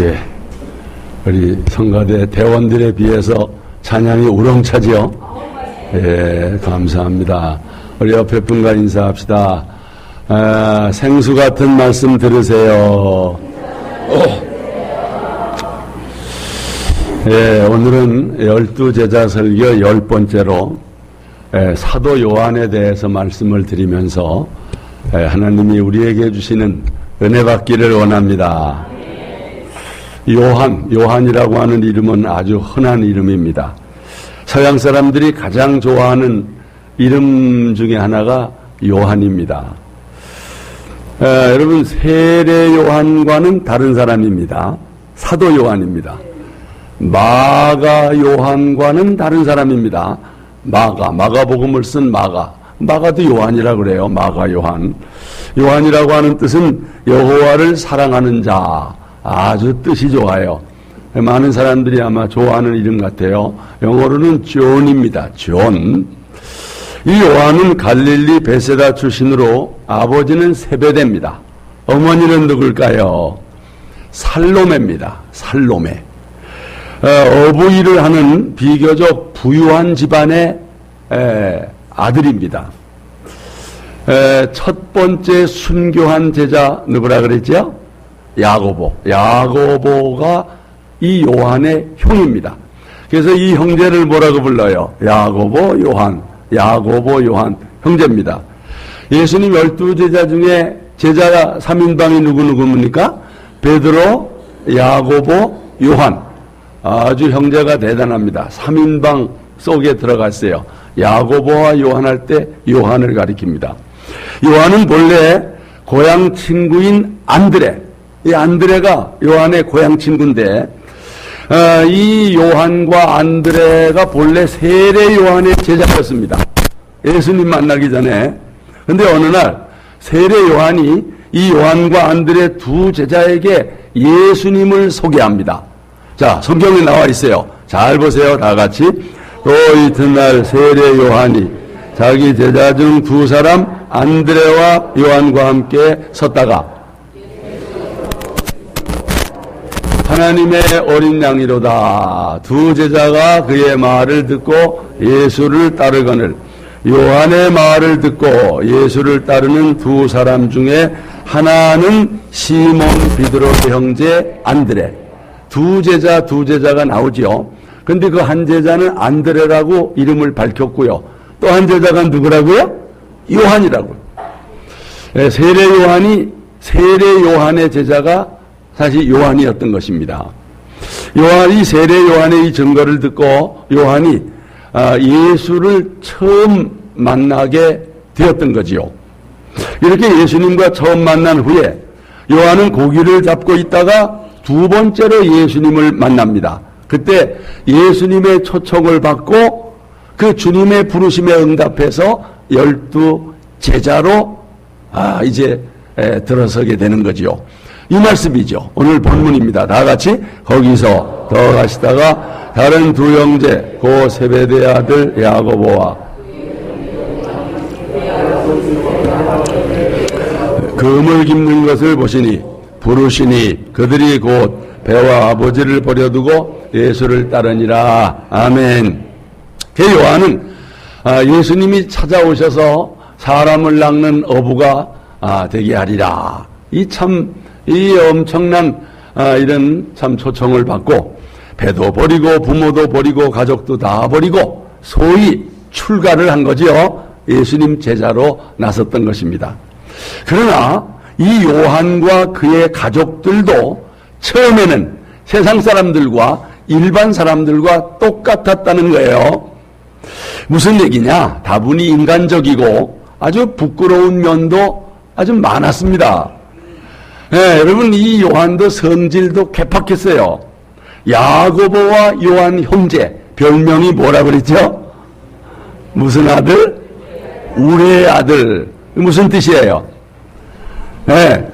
예, 우리 성가대 대원들에 비해서 찬양이 우렁차지요. 예, 감사합니다. 우리 옆에 분과 인사합시다. 생수 같은 말씀 들으세요. 예, 오늘은 12제자 설교 10번째로 사도 요한에 대해서 말씀을 드리면서 하나님이 우리에게 주시는 은혜 받기를 원합니다. 요한이라고 하는 이름은 아주 흔한 이름입니다. 서양 사람들이 가장 좋아하는 이름 중에 하나가 요한입니다. 여러분, 세례 요한과는 다른 사람입니다. 사도 요한입니다. 마가 요한과는 다른 사람입니다. 마가복음을 쓴 마가도 요한이라고 그래요. 마가 요한. 요한이라고 하는 뜻은 여호와를 사랑하는 자. 아주 뜻이 좋아요. 많은 사람들이 아마 좋아하는 이름 같아요. 영어로는 존입니다. 존. 이 요한은 갈릴리 베세다 출신으로 아버지는 세베대입니다. 어머니는 누굴까요? 살로메입니다. 살로메. 어부일을 하는 비교적 부유한 집안의 아들입니다. 첫 번째 순교한 제자 누구라 그랬죠? 야고보가 이 요한의 형입니다. 그래서 이 형제를 뭐라고 불러요? 야고보 요한 형제입니다. 예수님 12제자 중에 제자 3인방이 누구입니까? 베드로, 야고보, 요한. 아주 형제가 대단합니다. 3인방 속에 들어갔어요. 야고보와 요한 할 때 요한을 가리킵니다. 요한은 본래 고향 친구인 안드레. 이 안드레가 요한의 고향 친구인데, 이 요한과 안드레가 본래 세례 요한의 제자였습니다. 예수님 만나기 전에. 근데 어느 날 세례 요한이 이 요한과 안드레 두 제자에게 예수님을 소개합니다. 자, 성경에 나와 있어요. 잘 보세요. 다 같이. 또 이튿날 세례 요한이 자기 제자 중 두 사람 안드레와 요한과 함께 섰다가 하나님의 어린 양이로다. 두 제자가 그의 말을 듣고 예수를 따르거늘 요한의 말을 듣고 예수를 따르는 두 사람 중에 하나는 시몬 비드로의 형제 안드레. 두 제자가 나오지요. 근데 그 한 제자는 안드레라고 이름을 밝혔고요. 또 한 제자가 누구라고요? 요한이라고요. 세례 요한의 제자가 사실 요한이었던 것입니다. 요한이 세례 요한의 이 증거를 듣고 요한이 예수를 처음 만나게 되었던 거지요. 이렇게 예수님과 처음 만난 후에 요한은 고기를 잡고 있다가 두 번째로 예수님을 만납니다. 그때 예수님의 초청을 받고 그 주님의 부르심에 응답해서 12제자로 이제 들어서게 되는 거지요. 이 말씀이죠. 오늘 본문입니다. 다 같이 거기서 더 가시다가 다른 두 형제 고 세베대 아들 야고보와 금을 깁는 것을 보시니 부르시니 그들이 곧 배와 아버지를 버려두고 예수를 따르니라. 아멘. 그 요한은 예수님이 찾아오셔서 사람을 낚는 어부가 되게 하리라. 이 엄청난 이런 참 초청을 받고 배도 버리고 부모도 버리고 가족도 다 버리고 소위 출가를 한 거지요. 예수님 제자로 나섰던 것입니다. 그러나 이 요한과 그의 가족들도 처음에는 세상 사람들과 일반 사람들과 똑같았다는 거예요. 무슨 얘기냐? 다분히 인간적이고 아주 부끄러운 면도 아주 많았습니다. 네, 여러분, 이 요한도 성질도 개팍했어요. 야고보와 요한 형제, 별명이 뭐라 그랬죠? 무슨 아들? 우레의 아들. 무슨 뜻이에요? 네,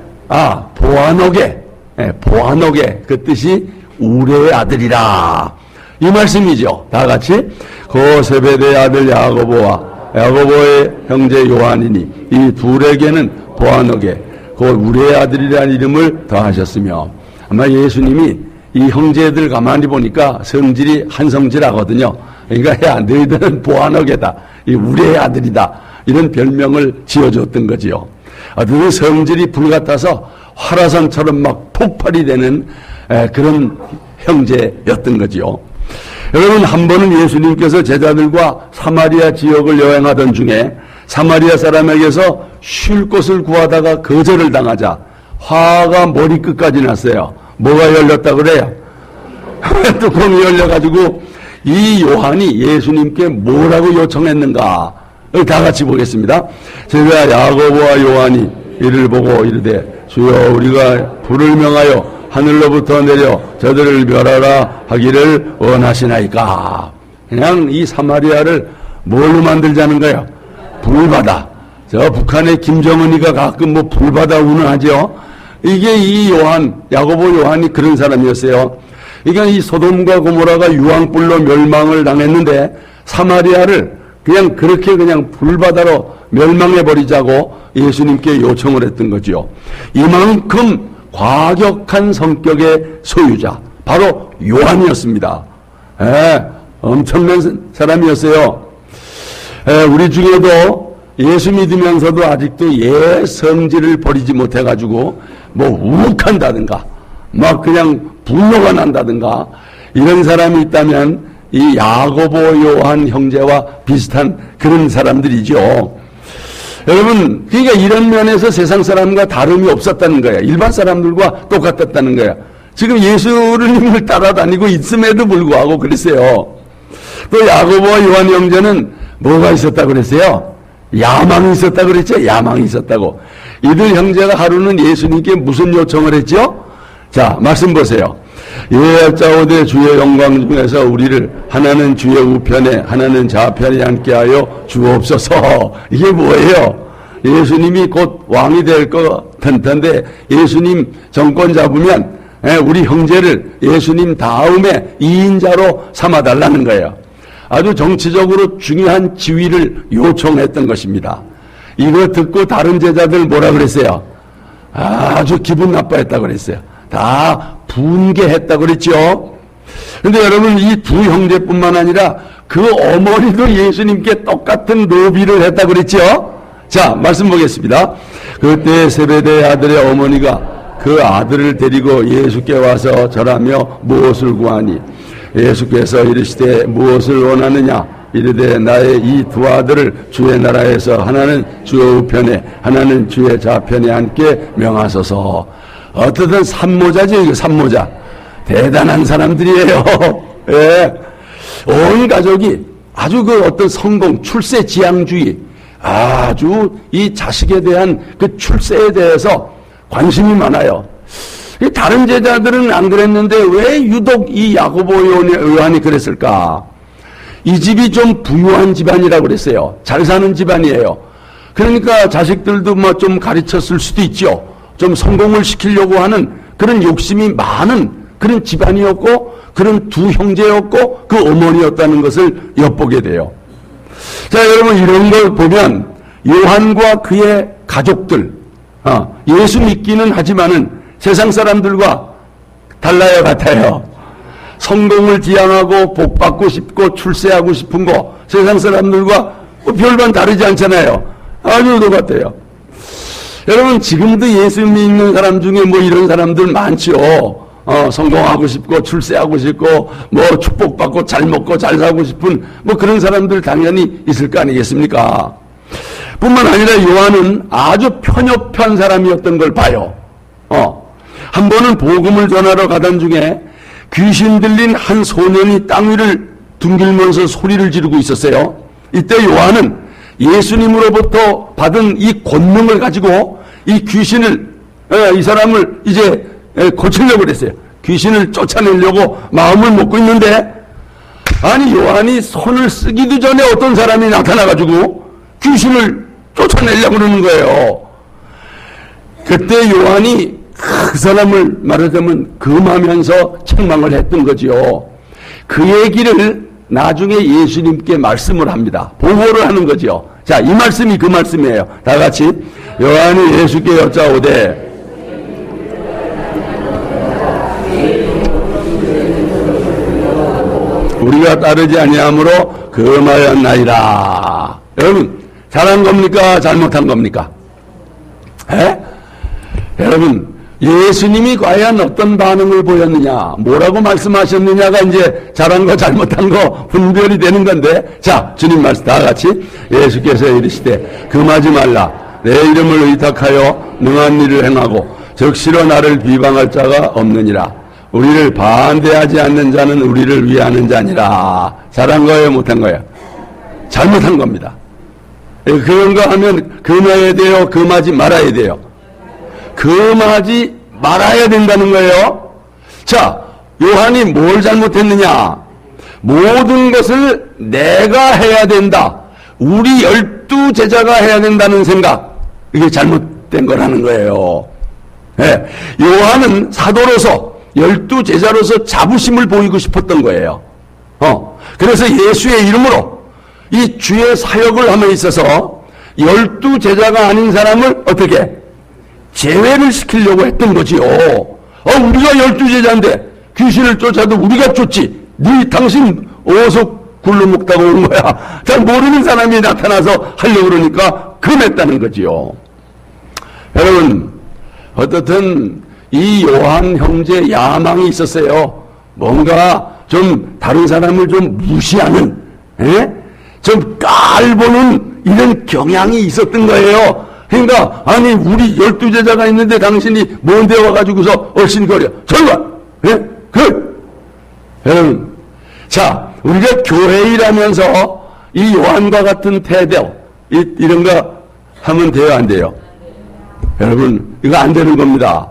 보아노게. 네, 보아노게. 그 뜻이 우레의 아들이라. 이 말씀이죠. 다 같이. 고 세베대의 아들 야고보의 형제 요한이니 이 둘에게는 보아노게 곧 우리의 아들이라는 이름을 더하셨으며 아마 예수님이 이 형제들 가만히 보니까 성질이 한성질하거든요. 그러니까 야, 너희들은 보아너게다. 이 우리의 아들이다. 이런 별명을 지어줬던 거지요. 어떤 성질이 불같아서 화라산처럼 막 폭발이 되는 그런 형제였던 거지요. 여러분, 한 번은 예수님께서 제자들과 사마리아 지역을 여행하던 중에 사마리아 사람에게서 쉴 곳을 구하다가 거절을 당하자 화가 머리끝까지 났어요. 뭐가 열렸다 그래요? 뚜껑이 열려가지고 이 요한이 예수님께 뭐라고 요청했는가? 다 같이 보겠습니다. 제가 야고보와 요한이 이를 보고 이르되 주여 우리가 불을 명하여 하늘로부터 내려 저들을 멸하라 하기를 원하시나이까. 그냥 이 사마리아를 뭘로 만들자는 거예요? 불바다. 저 북한의 김정은이가 가끔 뭐 불바다 운운하죠. 이게 이 요한, 야고보 요한이 그런 사람이었어요. 그러니까 이 소돔과 고모라가 유황불로 멸망을 당했는데 사마리아를 그냥 그렇게 그냥 불바다로 멸망해버리자고 예수님께 요청을 했던 거지요. 이만큼 과격한 성격의 소유자, 바로 요한이었습니다. 엄청난 사람이었어요. 우리 중에도 예수 믿으면서도 아직도 예 성질을 버리지 못해가지고 뭐 욱한다든가 막 그냥 분노가 난다든가 이런 사람이 있다면 이 야고보 요한 형제와 비슷한 그런 사람들이죠. 여러분, 그러니까 이런 면에서 세상 사람과 다름이 없었다는 거야. 일반 사람들과 똑같았다는 거야. 지금 예수님을 따라다니고 있음에도 불구하고 그랬어요. 또 야고보와 요한 형제는 뭐가 있었다고 그랬어요? 야망이 있었다고 그랬죠? 야망이 있었다고. 이들 형제가 하루는 예수님께 무슨 요청을 했죠? 자, 말씀 보세요. 여짜오되 주의 영광 중에서 우리를 하나는 주의 우편에 하나는 좌편에 앉게 하여 주옵소서. 이게 뭐예요? 예수님이 곧 왕이 될 것 텐데 예수님 정권 잡으면 우리 형제를 예수님 다음에 2인자로 삼아달라는 거예요. 아주 정치적으로 중요한 지위를 요청했던 것입니다. 이거 듣고 다른 제자들 뭐라 그랬어요? 아주 기분 나빠했다고 그랬어요. 다 분개했다고 그랬죠. 그런데 여러분, 이 두 형제뿐만 아니라 그 어머니도 예수님께 똑같은 노비를 했다고 그랬죠. 자, 말씀 보겠습니다. 그때 세베대의 아들의 어머니가 그 아들을 데리고 예수께 와서 절하며 무엇을 구하니 예수께서 이르시되 무엇을 원하느냐 이르되 나의 이 두 아들을 주의 나라에서 하나는 주의 우편에 하나는 주의 좌편에 앉게 명하소서. 어떻든 산모자죠. 이거 산모자. 대단한 사람들이에요. 예. 온 가족이 아주 그 어떤 성공, 출세 지향주의, 아주 이 자식에 대한 그 출세에 대해서 관심이 많아요. 다른 제자들은 안 그랬는데 왜 유독 이 야고보 요한이 그랬을까? 이 집이 좀 부유한 집안이라고 그랬어요. 잘 사는 집안이에요. 그러니까 자식들도 뭐 좀 가르쳤을 수도 있죠. 좀 성공을 시키려고 하는 그런 욕심이 많은 그런 집안이었고 그런 두 형제였고 그 어머니였다는 것을 엿보게 돼요. 자, 여러분, 이런 걸 보면 요한과 그의 가족들, 예수 믿기는 하지만은 세상 사람들과 달라요, 같아요. 성공을 지향하고 복받고 싶고 출세하고 싶은 거 세상 사람들과 별반 다르지 않잖아요. 아주 똑같아요. 여러분, 지금도 예수 믿는 사람 중에 뭐 이런 사람들 많죠. 성공하고 싶고 출세하고 싶고 뭐 축복받고 잘 먹고 잘 살고 싶은 뭐 그런 사람들 당연히 있을 거 아니겠습니까? 뿐만 아니라 요한은 아주 편협한 사람이었던 걸 봐요. 한 번은 복음을 전하러 가던 중에 귀신 들린 한 소년이 땅 위를 둥길면서 소리를 지르고 있었어요. 이때 요한은 예수님으로부터 받은 이 권능을 가지고 이 귀신을, 이 사람을 이제 고치려고 그랬어요. 귀신을 쫓아내려고 마음을 먹고 있는데, 아니, 요한이 손을 쓰기도 전에 어떤 사람이 나타나가지고 귀신을 쫓아내려고 그러는 거예요. 그때 요한이 그 사람을 말하자면 금하면서 책망을 했던 거지요. 그 얘기를 나중에 예수님께 말씀을 합니다. 보고를 하는 거죠. 자, 이 말씀이 그 말씀이에요. 다 같이. 요한이 예수께 여짜오되 우리가 따르지 아니함으로 금하였나이다. 여러분, 잘한 겁니까? 잘못한 겁니까? 에? 여러분, 예수님이 과연 어떤 반응을 보였느냐, 뭐라고 말씀하셨느냐가 이제 잘한 거 잘못한 거 분별이 되는 건데, 자, 주님 말씀 다 같이 예수께서 이르시되 금하지 말라. 내 이름을 의탁하여 능한 일을 행하고 적시로 나를 비방할 자가 없느니라. 우리를 반대하지 않는 자는 우리를 위하는 자니라. 잘한 거예요, 못한 거예요? 잘못한 겁니다. 그런 거 하면 금해야 돼요, 금하지 말아야 돼요? 금하지 말아야 된다는 거예요. 자, 요한이 뭘 잘못했느냐? 모든 것을 내가 해야 된다. 우리 12제자가 해야 된다는 생각. 이게 잘못된 거라는 거예요. 네. 요한은 사도로서 12제자로서 자부심을 보이고 싶었던 거예요. 그래서 예수의 이름으로 이 주의 사역을 함에 있어서 12제자가 아닌 사람을 어떻게 제외를 시키려고 했던 거지요. 우리가 12제자인데 귀신을 쫓아도 우리가 쫓지. 당신 어디서 굴러 먹다가 오는 거야. 잘 모르는 사람이 나타나서 하려고 그러니까 금했다는 거지요. 여러분, 어떻든 이 요한 형제 야망이 있었어요. 뭔가 좀 다른 사람을 좀 무시하는, 좀 깔보는 이런 경향이 있었던 거예요. 그러니까 아니 우리 12제자가 있는데 당신이 뭔데 와가지고서 얼씬거려. 저리가. 여러분, 자, 우리가 교회 일하면서 이 요한과 같은 태도 이런 거 하면 돼요, 안 돼요? 여러분, 이거 안 되는 겁니다.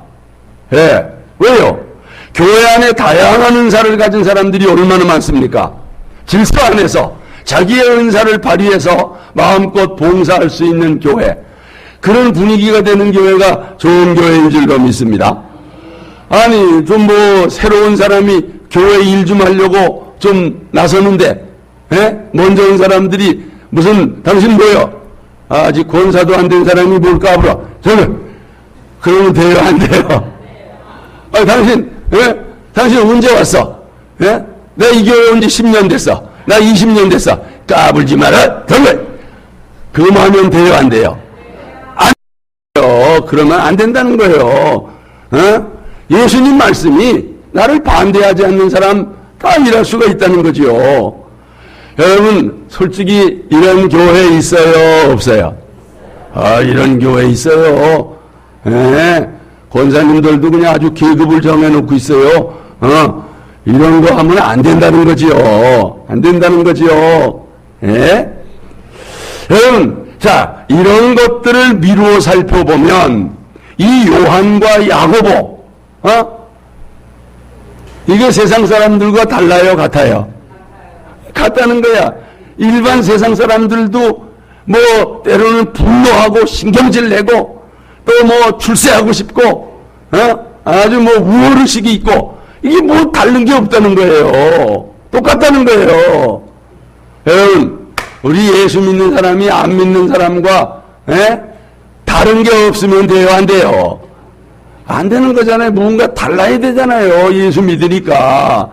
예. 왜요? 교회 안에 다양한 은사를 가진 사람들이 얼마나 많습니까? 질서 안에서 자기의 은사를 발휘해서 마음껏 봉사할 수 있는 교회, 그런 분위기가 되는 교회가 좋은 교회인 줄로 믿습니다. 아니 좀 뭐 새로운 사람이 교회 일 좀 하려고 좀 나서는데, 먼저 온 사람들이 무슨 당신 뭐요? 아직 권사도 안 된 사람이 뭘까 보라. 저는 그러면 돼요, 안 돼요? 당신 언제 왔어? 내가 이 교회 온 지 10년 됐어. 나 20년 됐어. 까불지 마라. 금하면 돼요, 안 돼요? 안 돼요. 그러면 안 된다는 거예요. 예수님 말씀이 나를 반대하지 않는 사람 다 일할 수가 있다는 거지요. 여러분, 솔직히 이런 교회 있어요, 없어요? 이런 교회 있어요. 권사님들도 그냥 아주 계급을 정해놓고 있어요. 이런 거 하면 안 된다는 거지요. 안 된다는 거지요. 여러분, 자, 이런 것들을 미루어 살펴보면 이 요한과 야고보, 이게 세상 사람들과 달라요, 같아요? 같다는 거야. 일반 세상 사람들도 뭐 때로는 분노하고 신경질 내고 또 뭐 출세하고 싶고 아주 뭐 우월의식이 있고, 이게 뭐 다른 게 없다는 거예요. 똑같다는 거예요. 여러분, 우리 예수 믿는 사람이 안 믿는 사람과 다른 게 없으면 돼요, 안 돼요? 안 되는 거잖아요. 뭔가 달라야 되잖아요, 예수 믿으니까.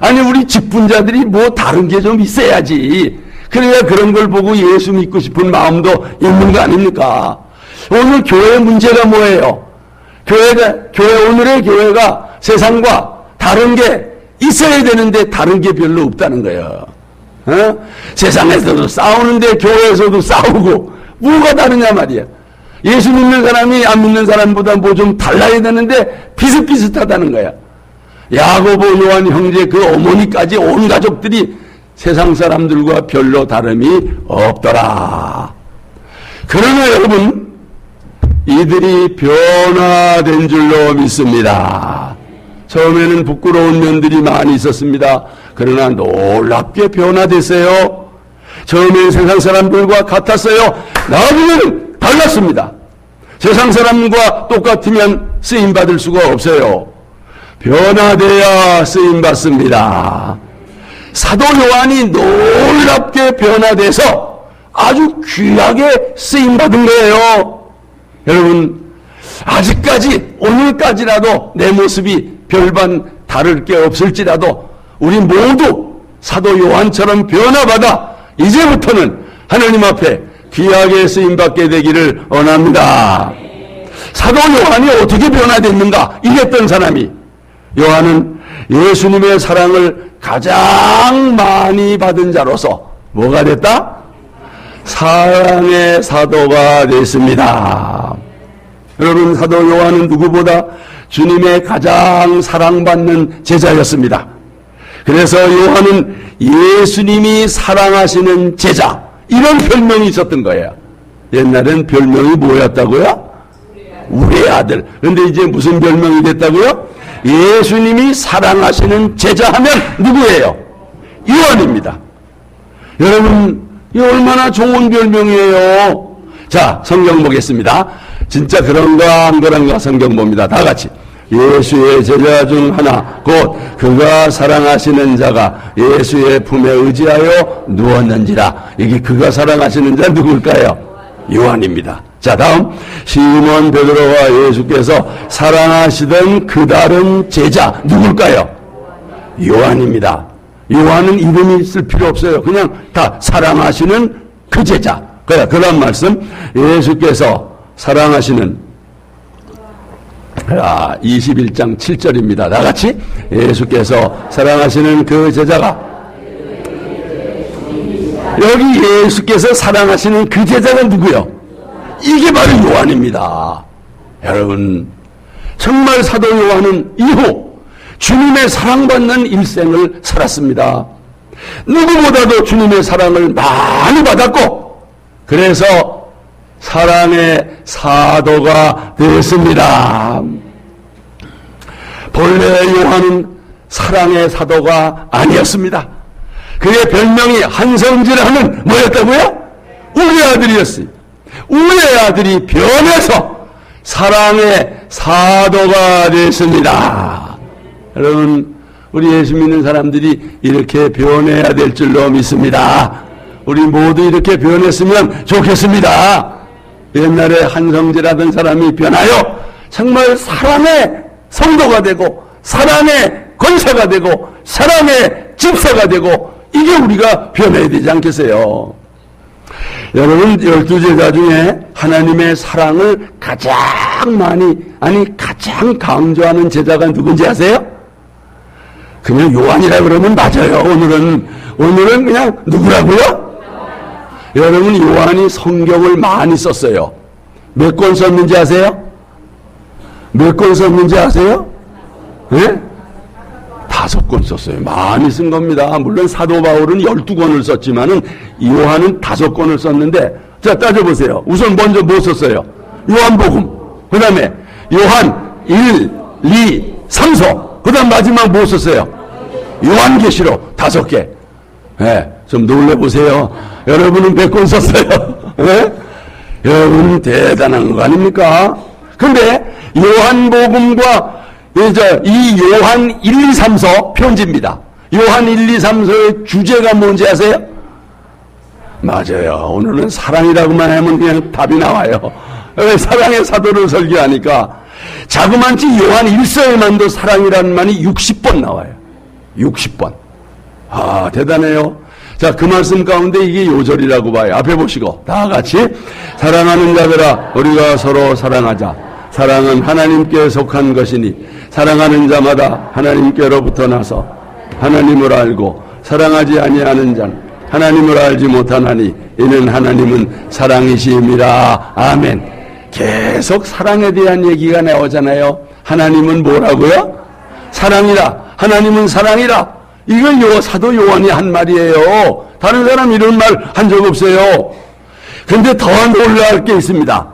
아니 우리 직분자들이 뭐 다른 게 좀 있어야지. 그래야 그런 걸 보고 예수 믿고 싶은 마음도 있는 거 아닙니까? 오늘 교회 문제가 뭐예요? 오늘의 교회가 세상과 다른 게 있어야 되는데 다른 게 별로 없다는 거예요. 세상에서도 싸우는데 교회에서도 싸우고, 뭐가 다르냐 말이야. 예수 믿는 사람이 안 믿는 사람보다 뭐 좀 달라야 되는데 비슷비슷하다는 거야. 야고보 요한 형제 그 어머니까지 온 가족들이 세상 사람들과 별로 다름이 없더라. 그러나 여러분, 이들이 변화된 줄로 믿습니다. 처음에는 부끄러운 면들이 많이 있었습니다. 그러나 놀랍게 변화됐어요. 처음에는 세상 사람들과 같았어요. 나중에는 달랐습니다. 세상 사람과 똑같으면 쓰임받을 수가 없어요. 변화되어야 쓰임받습니다. 사도 요한이 놀랍게 변화돼서 아주 귀하게 쓰임받은 거예요. 여러분, 아직까지 오늘까지라도 내 모습이 별반 다를 게 없을지라도 우리 모두 사도 요한처럼 변화받아 이제부터는 하나님 앞에 귀하게 쓰임받게 되기를 원합니다. 사도 요한이 어떻게 변화됐는가? 이랬던 사람이, 요한은 예수님의 사랑을 가장 많이 받은 자로서 뭐가 됐다? 사랑의 사도가 됐습니다. 여러분, 사도 요한은 누구보다 주님의 가장 사랑받는 제자였습니다. 그래서 요한은 예수님이 사랑하시는 제자, 이런 별명이 있었던 거예요. 옛날엔 별명이 뭐였다고요? 우리 아들. 그런데 이제 무슨 별명이 됐다고요? 예수님이 사랑하시는 제자 하면 누구예요? 요한입니다. 여러분, 이 얼마나 좋은 별명이에요. 자, 성경 보겠습니다. 진짜 그런가 안 그런가 성경 봅니다. 다 같이. 예수의 제자 중 하나 곧 그가 사랑하시는 자가 예수의 품에 의지하여 누웠는지라. 이게 그가 사랑하시는 자 누굴까요? 요한입니다. 자, 다음 시몬 베드로와 예수께서 사랑하시던 그 다른 제자 누굴까요? 요한입니다. 요한은 이름이 있을 필요 없어요. 그냥 다 사랑하시는 그 제자. 그런 말씀. 예수께서 사랑하시는 21장 7절입니다. 나같이 예수께서 사랑하시는 그 제자가, 여기 예수께서 사랑하시는 그 제자가 누구요? 이게 바로 요한입니다. 여러분, 정말 사도 요한은 이후 주님의 사랑받는 일생을 살았습니다. 누구보다도 주님의 사랑을 많이 받았고, 그래서 사랑의 사도가 되었습니다. 본래 요한은 사랑의 사도가 아니었습니다. 그의 별명이 한성질하는 뭐였다고요? 우리 아들이었어요. 우리 아들이 변해서 사랑의 사도가 됐습니다. 여러분, 우리 예수 믿는 사람들이 이렇게 변해야 될 줄로 믿습니다. 우리 모두 이렇게 변했으면 좋겠습니다. 옛날에 한성질하던 사람이 변하여 정말 사랑의 성도가 되고 사랑의 권사가 되고 사랑의 집사가 되고, 이게 우리가 변해야 되지 않겠어요? 여러분, 12제자 중에 하나님의 사랑을 가장 많이, 가장 강조하는 제자가 누군지 아세요? 그냥 요한이라 그러면 맞아요. 오늘은 그냥 누구라고요? 여러분, 요한이 성경을 많이 썼어요. 몇 권 썼는지 아세요? 몇 권 썼는지 아세요? 네? 5권 썼어요. 많이 쓴 겁니다. 물론 사도 바울은 12권을 썼지만은 요한은 5권을 썼는데, 자, 따져보세요. 우선 먼저 뭐 썼어요? 요한복음. 그 다음에 요한 1, 2, 3서. 그 다음 마지막 뭐 썼어요? 요한계시록 5개. 네, 좀 놀래보세요. 여러분은 100권 썼어요. 네? 여러분 대단한 거 아닙니까? 근데 요한복음과 이 요한 1, 2, 3서 편지입니다. 요한 1, 2, 3서의 주제가 뭔지 아세요? 맞아요. 오늘은 사랑이라고만 하면 그냥 답이 나와요. 사랑의 사도를 설교하니까 자그만치 요한 1서에만도 사랑이라는 말이 60번 나와요. 60번. 아, 대단해요. 자, 그 말씀 가운데 이게 요절이라고 봐요. 앞에 보시고 다 같이 사랑하는 자들아 우리가 서로 사랑하자. 사랑은 하나님께 속한 것이니 사랑하는 자마다 하나님께로부터 나서 하나님을 알고 사랑하지 아니하는 자는 하나님을 알지 못하나니 이는 하나님은 사랑이심이라. 아멘. 계속 사랑에 대한 얘기가 나오잖아요. 하나님은 뭐라고요? 사랑이라. 하나님은 사랑이라. 이건 사도 요한이 한 말이에요. 다른 사람 이런 말 한 적 없어요. 그런데 더 놀라울 게 있습니다.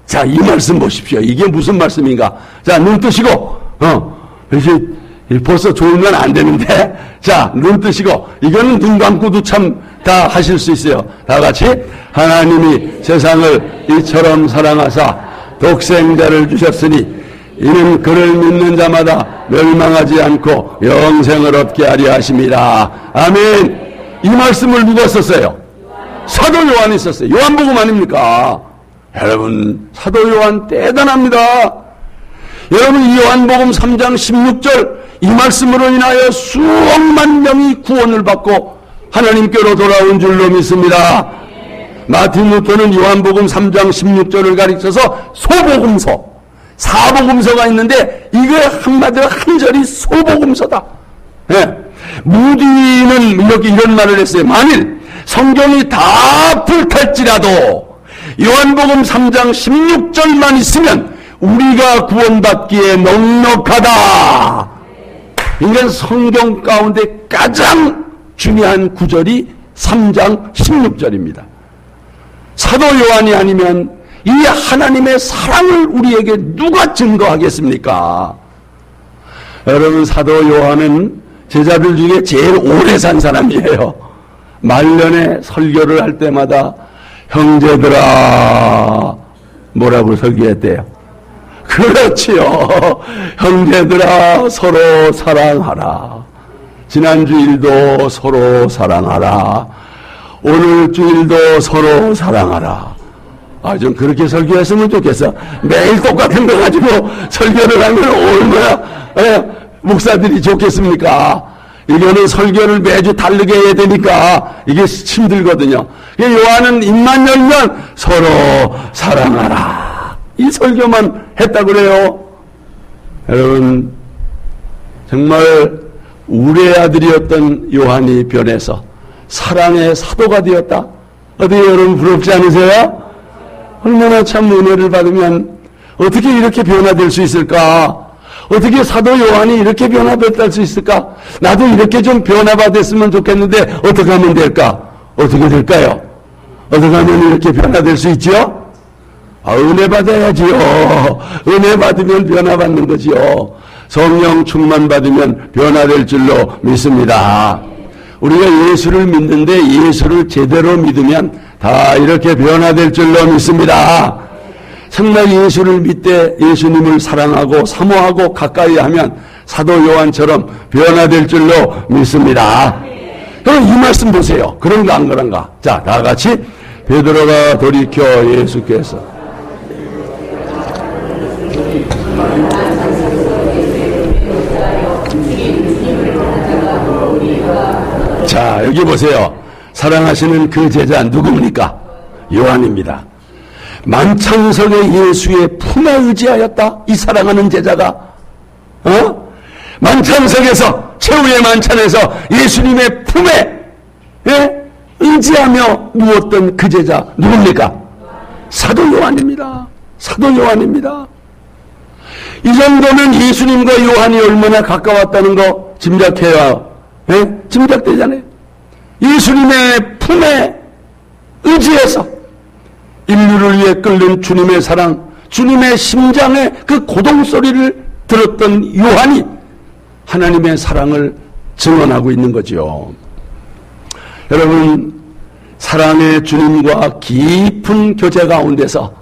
자, 이 말씀 보십시오. 이게 무슨 말씀인가? 자, 눈 뜨시고, 이제 벌써 좋으면 안 되는데, 자, 눈 뜨시고, 이거는 눈 감고도 참 다 하실 수 있어요. 다 같이, 하나님이 세상을 이처럼 사랑하사 독생자를 주셨으니, 이는 그를 믿는 자마다 멸망하지 않고 영생을 얻게 하려 하심이라. 아멘. 이 말씀을 누가 썼어요? 사도 요한이 썼어요. 요한복음 아닙니까? 여러분, 사도 요한 대단합니다. 여러분, 이 요한복음 3장 16절 이 말씀으로 인하여 수억만 명이 구원을 받고 하나님께로 돌아온 줄로 믿습니다. 마틴 루터는 요한복음 3장 16절을 가리켜서 소복음서, 사복음서가 있는데 이거 한마디로 한 절이 소복음서다. 예. 무디는 이렇게 이런 말을 했어요. 만일 성경이 다 불탈지라도 요한복음 3장 16절만 있으면 우리가 구원받기에 넉넉하다. 그러니까 성경 가운데 가장 중요한 구절이 3장 16절입니다. 사도 요한이 아니면 이 하나님의 사랑을 우리에게 누가 증거하겠습니까? 여러분, 사도 요한은 제자들 중에 제일 오래 산 사람이에요. 말년에 설교를 할 때마다 형제들아 뭐라고 설교했대요? 그렇지요. 형제들아 서로 사랑하라. 지난 주일도 서로 사랑하라. 오늘 주일도 서로 사랑하라. 좀 그렇게 설교했으면 좋겠어. 매일 똑같은 거 가지고 설교를 하면 얼마나 목사들이 좋겠습니까? 이거는 설교를 매주 다르게 해야 되니까 이게 힘들거든요. 요한은 입만 열면 서로 사랑하라. 이 설교만 했다고 그래요. 여러분, 정말 우리의 아들이었던 요한이 변해서 사랑의 사도가 되었다. 어디 여러분 부럽지 않으세요? 얼마나 참 은혜를 받으면 어떻게 이렇게 변화될 수 있을까? 어떻게 사도 요한이 이렇게 변화될 수 있을까? 나도 이렇게 좀 변화받았으면 좋겠는데 어떻게 하면 될까? 어떻게 될까요? 어떻게 하면 이렇게 변화될 수 있죠? 은혜 받아야지요. 은혜 받으면 변화받는 거지요. 성령 충만 받으면 변화될 줄로 믿습니다. 우리가 예수를 믿는데 예수를 제대로 믿으면 다 이렇게 변화될 줄로 믿습니다. 정말 예수를 믿되 예수님을 사랑하고 사모하고 가까이 하면 사도 요한처럼 변화될 줄로 믿습니다. 그럼 이 말씀 보세요. 그런가 안 그런가? 자, 다 같이 베드로가 돌이켜 예수께서 자, 여기 보세요. 사랑하시는 그 제자 누굽니까? 요한입니다. 만창석의 예수의 품에 의지하였다. 이 사랑하는 제자가 만창석에서, 최후의 만찬에서 예수님의 품에 의지하며 누웠던 그 제자 누굽니까? 사도 요한입니다. 사도 요한입니다. 이 정도면 예수님과 요한이 얼마나 가까웠다는 거 짐작해야 짐작되잖아요. 예수님의 품에 의지해서 인류를 위해 끓는 주님의 사랑, 주님의 심장의 그 고동소리를 들었던 요한이 하나님의 사랑을 증언하고 있는 거죠. 여러분, 사랑의 주님과 깊은 교제 가운데서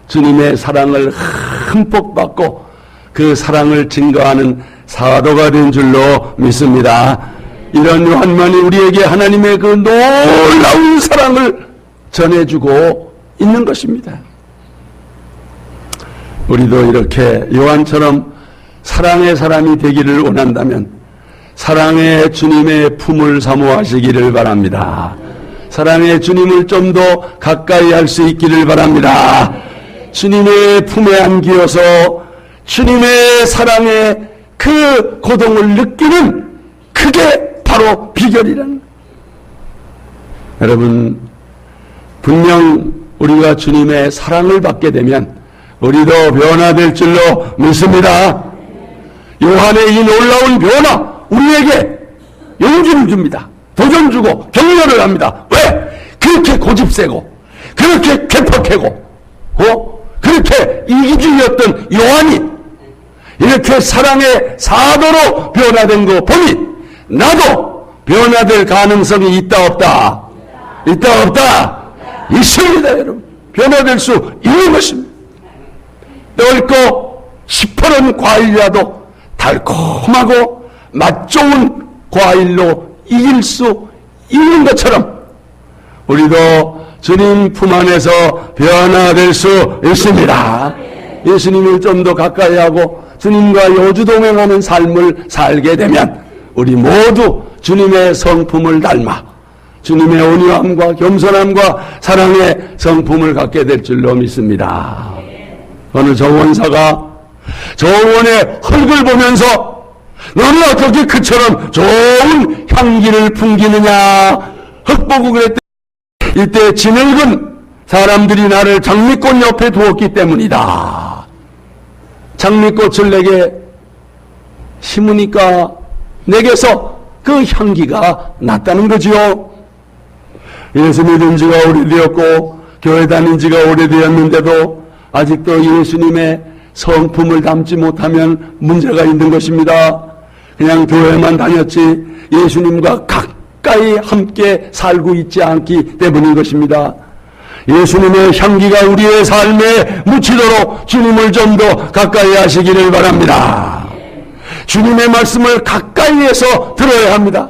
주님의 사랑을 흠뻑 받고 그 사랑을 증거하는 사도가 된 줄로 믿습니다. 이런 요한만이 우리에게 하나님의 그 놀라운 사랑을 전해주고 있는 것입니다. 우리도 이렇게 요한처럼 사랑의 사람이 되기를 원한다면 사랑의 주님의 품을 사모하시기를 바랍니다. 사랑의 주님을 좀 더 가까이 할 수 있기를 바랍니다. 주님의 품에 안기어서 주님의 사랑의 그 고동을 느끼는 그게 바로 비결이라는. 여러분, 분명 우리가 주님의 사랑을 받게 되면 우리도 변화될 줄로 믿습니다. 요한의 이 놀라운 변화, 우리에게 용기를 줍니다. 도전 주고 격려를 합니다. 왜? 그렇게 고집세고 그렇게 괴팍하고 그렇게 이기주의였던 요한이 이렇게 사랑의 사도로 변화된 거 보니 나도 변화될 가능성이 있다 없다? 있다 없다? 있습니다. 여러분, 변화될 수 있는 것입니다. 넓고 시퍼런 과일이라도 달콤하고 맛 좋은 과일로 이길 수 있는 것처럼 우리도 주님 품 안에서 변화될 수 있습니다. 예수님을 좀 더 가까이 하고 주님과 요주동행하는 삶을 살게 되면 우리 모두 주님의 성품을 닮아 주님의 온유함과 겸손함과 사랑의 성품을 갖게 될 줄로 믿습니다. 어느 정원사가 정원의 흙을 보면서 너는 어떻게 그처럼 좋은 향기를 풍기느냐 흙 보고 그랬더니 이때 진흙은 사람들이 나를 장미꽃 옆에 두었기 때문이다. 장미꽃을 내게 심으니까 내게서 그 향기가 났다는 거지요. 예수 믿은 지가 오래되었고 교회 다닌 지가 오래되었는데도 아직도 예수님의 성품을 담지 못하면 문제가 있는 것입니다. 그냥 교회만 다녔지 예수님과 가까이 함께 살고 있지 않기 때문인 것입니다. 예수님의 향기가 우리의 삶에 묻히도록 주님을 좀 더 가까이 하시기를 바랍니다. 주님의 말씀을 가까이에서 들어야 합니다.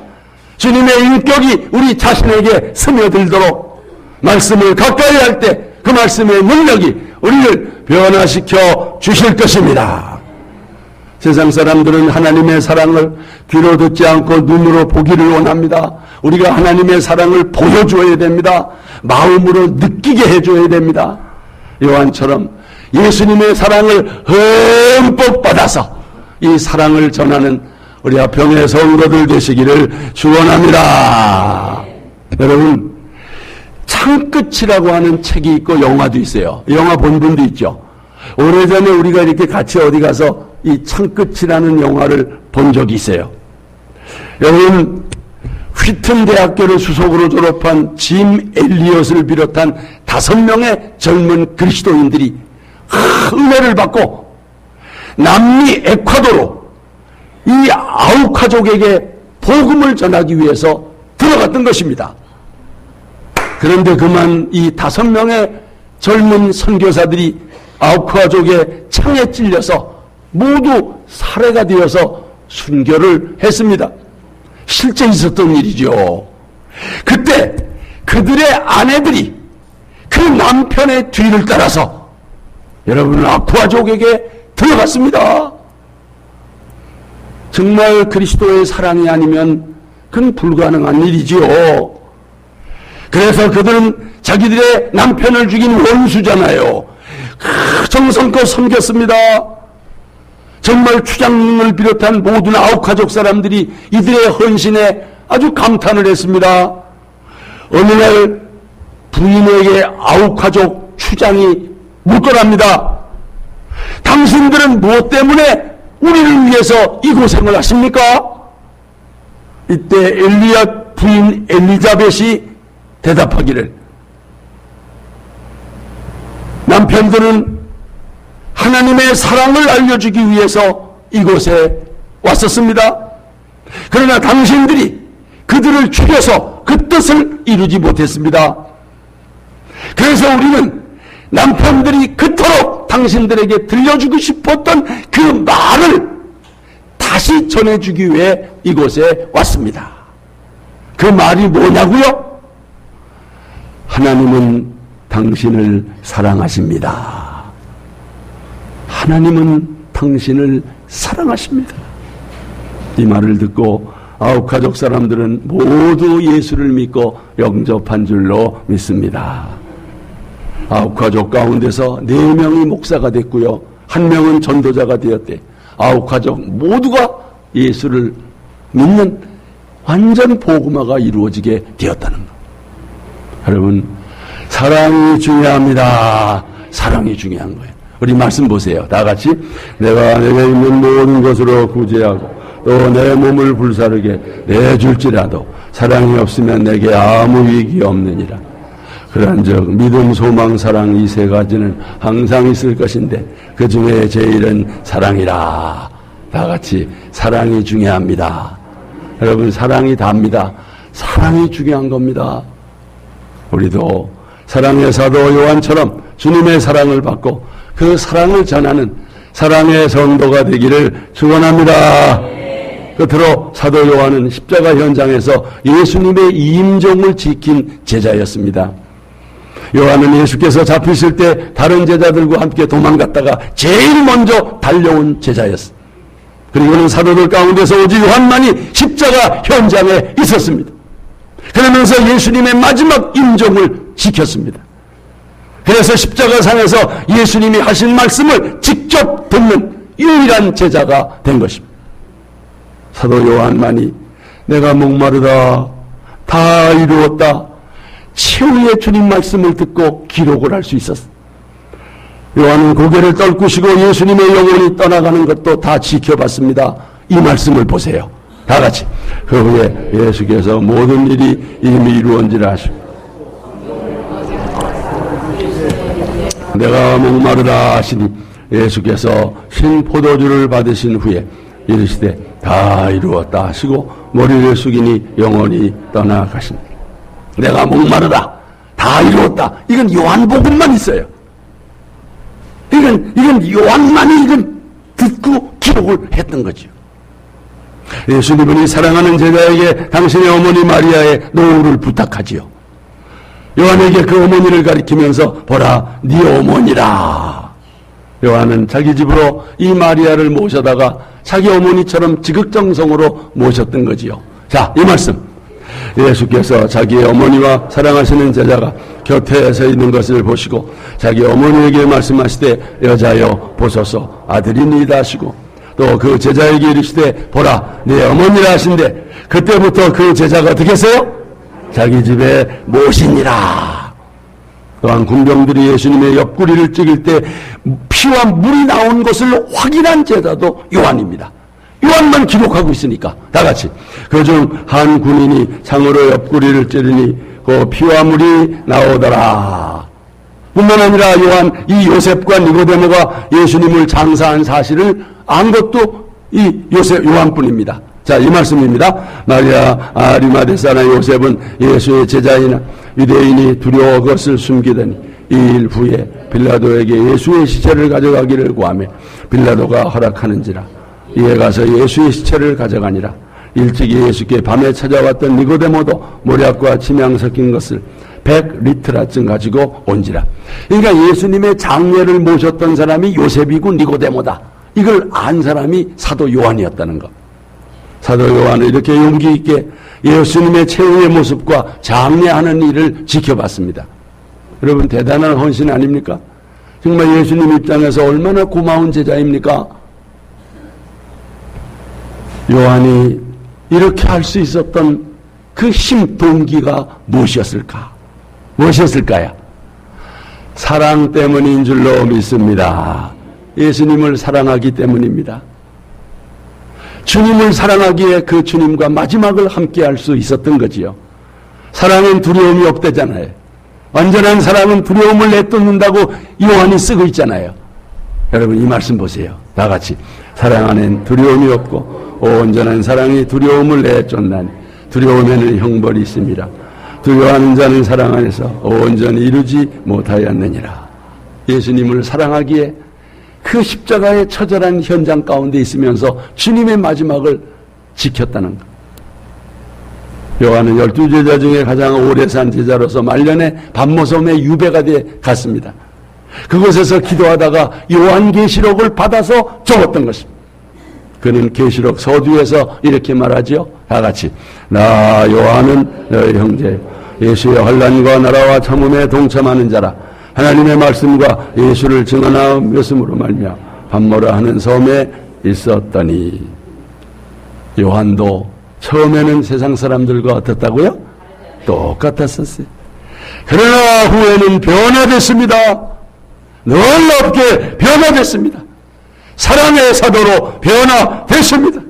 주님의 인격이 우리 자신에게 스며들도록 말씀을 가까이 할 때 그 말씀의 능력이 우리를 변화시켜 주실 것입니다. 세상 사람들은 하나님의 사랑을 귀로 듣지 않고 눈으로 보기를 원합니다. 우리가 하나님의 사랑을 보여줘야 됩니다. 마음으로 느끼게 해줘야 됩니다. 요한처럼 예수님의 사랑을 흠뻑 받아서 이 사랑을 전하는 우리 병의 성도들 되시기를 축원합니다. 여러분, 창끝이라고 하는 책이 있고 영화도 있어요. 영화 본 분도 있죠. 오래전에 우리가 이렇게 같이 어디 가서 이 창끝이라는 영화를 본 적이 있어요. 여러분, 휘튼 대학교를 수석으로 졸업한 짐 엘리엇을 비롯한 5명의 젊은 그리스도인들이 은혜를 받고 남미 에콰도로 이 아우카족에게 복음을 전하기 위해서 들어갔던 것입니다. 그런데 그만 이 5명의 젊은 선교사들이 아우카족의 창에 찔려서 모두 살해가 되어서 순교를 했습니다. 실제 있었던 일이죠. 그때 그들의 아내들이 그 남편의 뒤를 따라서 여러분 아쿠아족에게 들어갔습니다. 정말 그리스도의 사랑이 아니면 그건 불가능한 일이지요. 그래서 그들은 자기들의 남편을 죽인 원수잖아요. 정성껏 섬겼습니다. 정말 추장님을 비롯한 모든 아우카족 사람들이 이들의 헌신에 아주 감탄을 했습니다. 어느 날 부인에게 아우카족 추장이 묻더랍니다. 당신들은 무엇 때문에 우리를 위해서 이 고생을 하십니까? 이때 엘리앗 부인 엘리자벳이 대답하기를, 남편들은 하나님의 사랑을 알려주기 위해서 이곳에 왔었습니다. 그러나 당신들이 그들을 죽여서 그 뜻을 이루지 못했습니다. 그래서 우리는 남편들이 그토록 당신들에게 들려주고 싶었던 그 말을 다시 전해주기 위해 이곳에 왔습니다. 그 말이 뭐냐고요? 하나님은 당신을 사랑하십니다. 하나님은 당신을 사랑하십니다. 이 말을 듣고 아우카족 사람들은 모두 예수를 믿고 영접한 줄로 믿습니다. 아우카족 가운데서 4명이 목사가 됐고요. 1명은 전도자가 되었대. 아우카족 모두가 예수를 믿는 완전 복음화가 이루어지게 되었다는 것. 여러분, 사랑이 중요합니다. 사랑이 중요한 거예요. 우리 말씀 보세요. 다 같이. 내가 내게 있는 모든 것으로 구제하고 또 내 몸을 불사르게 내줄지라도 사랑이 없으면 내게 아무 이익이 없느니라. 그런즉 믿음, 소망, 사랑 이 3가지는 항상 있을 것인데 그 중에 제일은 사랑이라. 다 같이 사랑이 중요합니다. 여러분, 사랑이 답니다. 사랑이 중요한 겁니다. 우리도 사랑의 사도 요한처럼 주님의 사랑을 받고 그 사랑을 전하는 사랑의 성도가 되기를 축원합니다. 끝으로 사도 요한은 십자가 현장에서 예수님의 임종을 지킨 제자였습니다. 요한은 예수께서 잡히실 때 다른 제자들과 함께 도망갔다가 제일 먼저 달려온 제자였어. 그리고는 사도들 가운데서 오직 요한만이 십자가 현장에 있었습니다. 그러면서 예수님의 마지막 임종을 지켰습니다. 그래서 십자가상에서 예수님이 하신 말씀을 직접 듣는 유일한 제자가 된 것입니다. 사도 요한만이 내가 목마르다, 다 이루었다, 최후의 주님 말씀을 듣고 기록을 할 수 있었습니다. 요한은 고개를 떨구시고 예수님의 영혼이 떠나가는 것도 다 지켜봤습니다. 이 말씀을 보세요. 다 같이. 그 후에 예수께서 모든 일이 이미 이루어진지라 하시고 내가 목마르다 하시니 예수께서 신 포도주를 받으신 후에 이르시되 다 이루었다 하시고 머리를 숙이니 영원히 떠나가십니다. 내가 목마르다, 다 이루었다. 이건 요한복음만 있어요. 이건 요한만이 이건 듣고 기록을 했던 거죠. 예수님은 이 사랑하는 제자에게 당신의 어머니 마리아의 노후를 부탁하지요. 요한에게 그 어머니를 가리키면서 보라, 네 어머니라. 요한은 자기 집으로 이 마리아를 모셔다가 자기 어머니처럼 지극정성으로 모셨던 거지요. 자, 이 말씀. 예수께서 자기의 어머니와 사랑하시는 제자가 곁에 서 있는 것을 보시고 자기 어머니에게 말씀하시되 여자여 보소서 아들이니이다 하시고 또 그 제자에게 이르시되 보라 네 어머니라 하신데 그때부터 그 제자가 어떻게 했어요? 자기 집에 모시니라. 또한 군병들이 예수님의 옆구리를 찌길 때 피와 물이 나온 것을 확인한 제자도 요한입니다. 요한만 기록하고 있으니까 다 같이 그중 한 군인이 창으로 옆구리를 찌르니 그 피와 물이 나오더라. 뿐만 아니라 요한 이 요셉과 니고데모가 예수님을 장사한 사실을 안 것도 이 요한뿐입니다. 자, 이 말씀입니다. 마리아 아리마대 사람 요셉은 예수의 제자이나 유대인이 두려워 그것을 숨기더니 2일 후에 빌라도에게 예수의 시체를 가져가기를 구하며 빌라도가 허락하는지라 이에 가서 예수의 시체를 가져가니라. 일찍이 예수께 밤에 찾아왔던 니고데모도 모략과 침향 섞인 것을 100리트라쯤 가지고 온지라. 그러니까 예수님의 장례를 모셨던 사람이 요셉이고 니고데모다. 이걸 안 사람이 사도 요한이었다는 것. 사도 요한은 이렇게 용기 있게 예수님의 최후의 모습과 장례하는 일을 지켜봤습니다. 여러분 대단한 헌신 아닙니까? 정말 예수님 입장에서 얼마나 고마운 제자입니까? 요한이 이렇게 할 수 있었던 그 힘, 동기가 무엇이었을까? 무엇이었을까요? 사랑 때문인 줄로 믿습니다. 예수님을 사랑하기 때문입니다. 주님을 사랑하기에 그 주님과 마지막을 함께 할 수 있었던 거지요. 사랑은 두려움이 없대잖아요. 완전한 사랑은 두려움을 내쫓는다고 요한이 쓰고 있잖아요. 여러분 이 말씀 보세요. 다 같이. 사랑 안엔 두려움이 없고 온전한 사랑이 두려움을 내쫓나니 두려움에는 형벌이 있습니다. 두려워하는 자는 사랑 안에서 온전히 이루지 못하였느니라. 예수님을 사랑하기에 그 십자가의 처절한 현장 가운데 있으면서 주님의 마지막을 지켰다는 것. 요한은 12제자 중에 가장 오래 산 제자로서 말년에 밤모섬에 유배가 돼 갔습니다. 그곳에서 기도하다가 요한계시록을 받아서 적었던 것입니다. 그는 계시록 서두에서 이렇게 말하죠. 다 같이. 나 요한은 너희 형제 예수의 환난과 나라와 참음에 동참하는 자라. 하나님의 말씀과 예수를 증언하였으므로 말미암아 밤모라 하는 섬에 있었더니. 요한도 처음에는 세상 사람들과 어떻다고요? 똑같았었어요. 그러나 후에는 변화됐습니다. 놀랍게 변화됐습니다. 사랑의 사도로 변화됐습니다.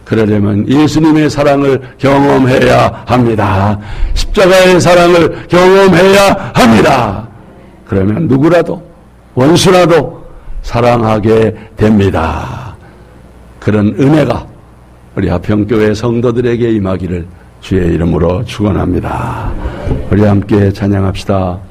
그러려면 예수님의 사랑을 경험해야 합니다. 십자가의 사랑을 경험해야 합니다. 그러면 누구라도 원수라도 사랑하게 됩니다. 그런 은혜가 우리 하평교회 성도들에게 임하기를 주의 이름으로 축원합니다. 우리 함께 찬양합시다.